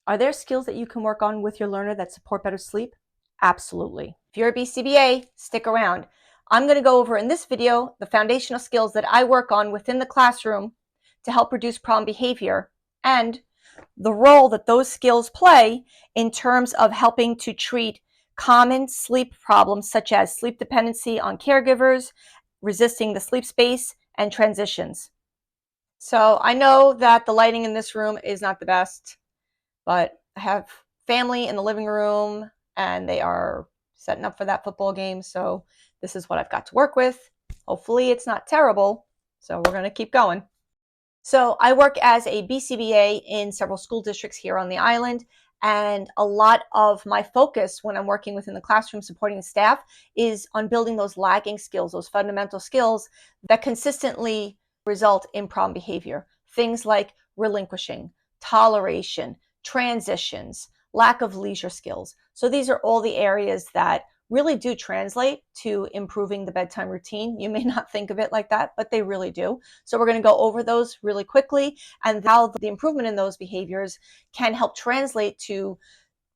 Are there skills that you can work on with your learner that support better sleep? Absolutely. If you're a BCBA, stick around. I'm going to go over in this video the foundational skills that I work on within the classroom to help reduce problem behavior and the role that those skills play in terms of helping to treat common sleep problems such as sleep dependency on caregivers, resisting the sleep space, and transitions. So I know that the lighting in this room is not the best, but I have family in the living room and they are setting up for that football game. So this is what I've got to work with. Hopefully it's not terrible. So we're going to keep going. So I work as a BCBA in several school districts here on the island. And a lot of my focus when I'm working within the classroom supporting the staff is on building those lagging skills, those fundamental skills that consistently result in problem behavior. Things like relinquishing, toleration, transitions, lack of leisure skills. So these are all the areas that really do translate to improving the bedtime routine. You may not think of it like that, but they really do. So we're going to go over those really quickly and how the improvement in those behaviors can help translate to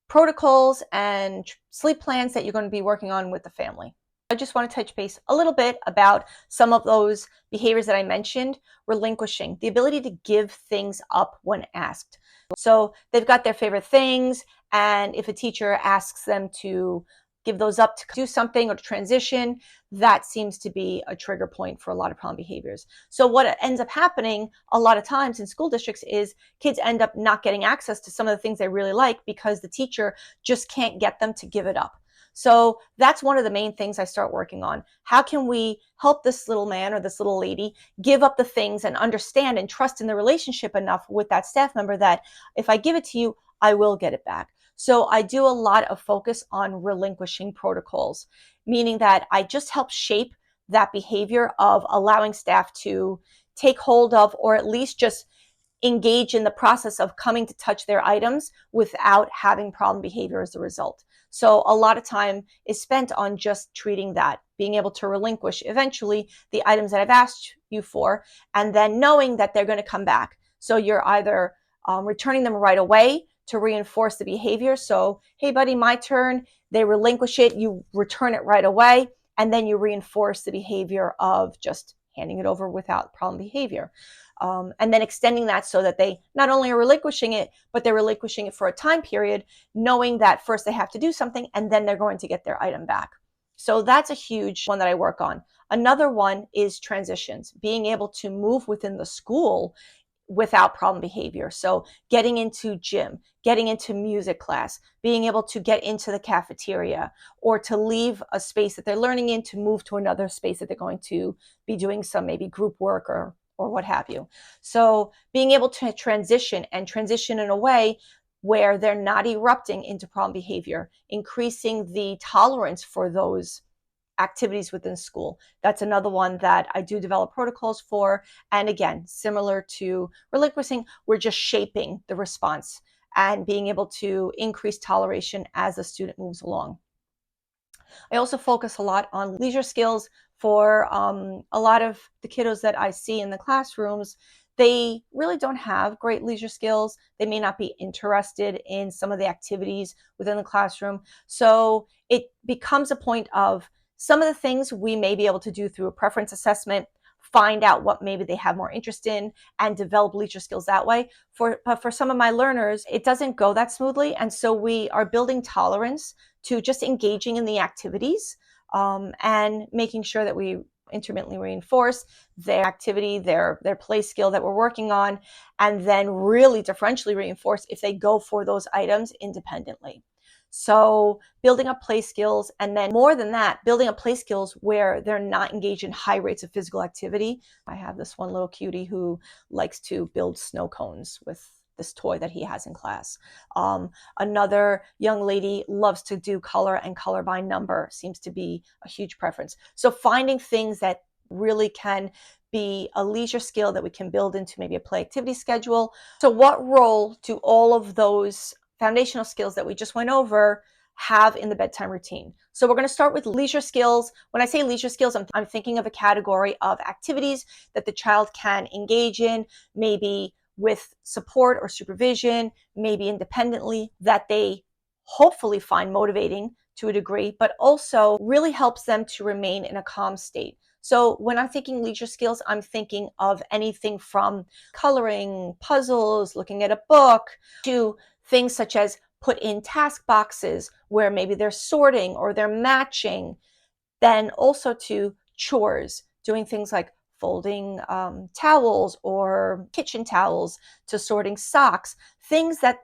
protocols and sleep plans that you're going to be working on with the family. I just want to touch base a little bit about some of those behaviors that I mentioned. Relinquishing, the ability to give things up when asked. So they've got their favorite things, and if a teacher asks them to give those up to do something or to transition, that seems to be a trigger point for a lot of problem behaviors. So what ends up happening a lot of times in school districts is kids end up not getting access to some of the things they really like because the teacher just can't get them to give it up. So that's one of the main things I start working on. How can we help this little man or this little lady give up the things and understand and trust in the relationship enough with that staff member that if I give it to you, I will get it back. So I do a lot of focus on relinquishing protocols, meaning that I just help shape that behavior of allowing staff to take hold of, or at least just engage in the process of coming to touch their items without having problem behavior as a result. So a lot of time is spent on just treating that, being able to relinquish eventually the items that I've asked you for, and then knowing that they're going to come back. So you're either returning them right away to reinforce the behavior. So, hey buddy, my turn. They relinquish it, you return it right away, and then you reinforce the behavior of just handing it over without problem behavior. And then extending that so that they not only are relinquishing it, but they're relinquishing it for a time period, knowing that first they have to do something and then they're going to get their item back. So that's a huge one that I work on. Another one is transitions, being able to move within the school without problem behavior. So getting into gym, getting into music class, being able to get into the cafeteria, or to leave a space that they're learning in to move to another space that they're going to be doing some maybe group work or what have you. So being able to transition in a way where they're not erupting into problem behavior, increasing the tolerance for those activities within school. That's another one that I do develop protocols for. And again, similar to relinquishing, we're just shaping the response and being able to increase toleration as the student moves along. I also focus a lot on leisure skills for a lot of the kiddos that I see in the classrooms. They really don't have great leisure skills. They may not be interested in some of the activities within the classroom. So it becomes a point of some of the things we may be able to do through a preference assessment, find out what maybe they have more interest in and develop leisure skills that way. But for some of my learners, it doesn't go that smoothly. And so we are building tolerance to just engaging in the activities and making sure that we intermittently reinforce their activity, their play skill that we're working on, and then really differentially reinforce if they go for those items independently. So building up play skills, and then more than that, building up play skills where they're not engaged in high rates of physical activity. I have this one little cutie who likes to build snow cones with this toy that he has in class. Another young lady loves to do color, and color by number seems to be a huge preference. So finding things that really can be a leisure skill that we can build into maybe a play activity schedule. So what role do all of those foundational skills that we just went over have in the bedtime routine? So we're going to start with leisure skills. When I say leisure skills, I'm thinking of a category of activities that the child can engage in, maybe with support or supervision, maybe independently, that they hopefully find motivating to a degree, but also really helps them to remain in a calm state. So when I'm thinking leisure skills, I'm thinking of anything from coloring, puzzles, looking at a book, to things such as put in task boxes where maybe they're sorting or they're matching, then also to chores, doing things like folding towels or kitchen towels, to sorting socks, things that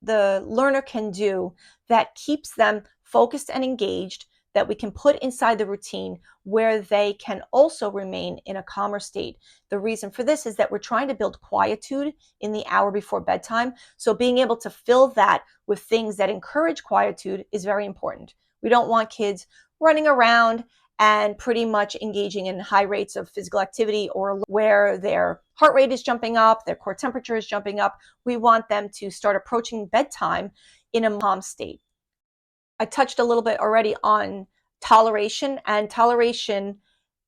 the learner can do that keeps them focused and engaged, that we can put inside the routine where they can also remain in a calmer state. The reason for this is that we're trying to build quietude in the hour before bedtime. So being able to fill that with things that encourage quietude is very important. We don't want kids running around and pretty much engaging in high rates of physical activity, or where their heart rate is jumping up, their core temperature is jumping up. We want them to start approaching bedtime in a calm state. I touched a little bit already on toleration, and toleration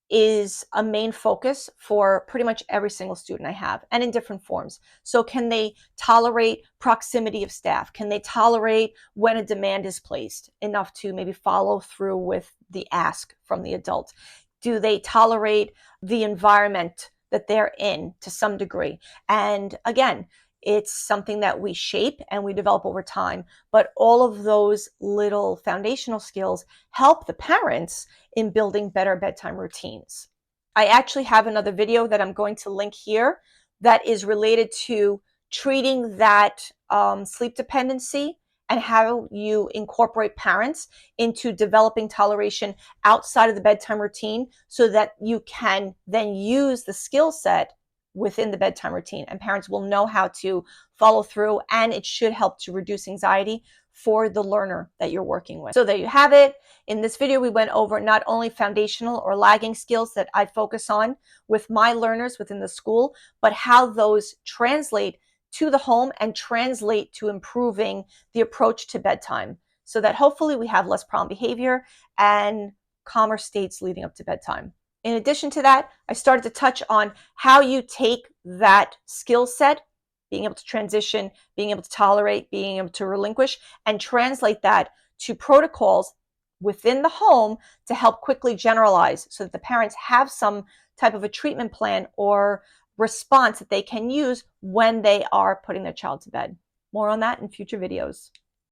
is a main focus for pretty much every single student I have, and in different forms. So can they tolerate proximity of staff? Can they tolerate when a demand is placed enough to maybe follow through with the ask from the adult? Do they tolerate the environment that they're in to some degree? And again, it's something that we shape and we develop over time, but all of those little foundational skills help the parents in building better bedtime routines. I actually have another video that I'm going to link here that is related to treating that sleep dependency and how you incorporate parents into developing toleration outside of the bedtime routine, so that you can then use the skill set within the bedtime routine, and parents will know how to follow through, and it should help to reduce anxiety for the learner that you're working with. So there you have it. In this video, we went over not only foundational or lagging skills that I focus on with my learners within the school, but how those translate to the home and translate to improving the approach to bedtime, so that hopefully we have less problem behavior and calmer states leading up to bedtime. In addition to that, I started to touch on how you take that skill set, being able to transition, being able to tolerate, being able to relinquish, and translate that to protocols within the home to help quickly generalize, so that the parents have some type of a treatment plan or response that they can use when they are putting their child to bed. More on that in future videos.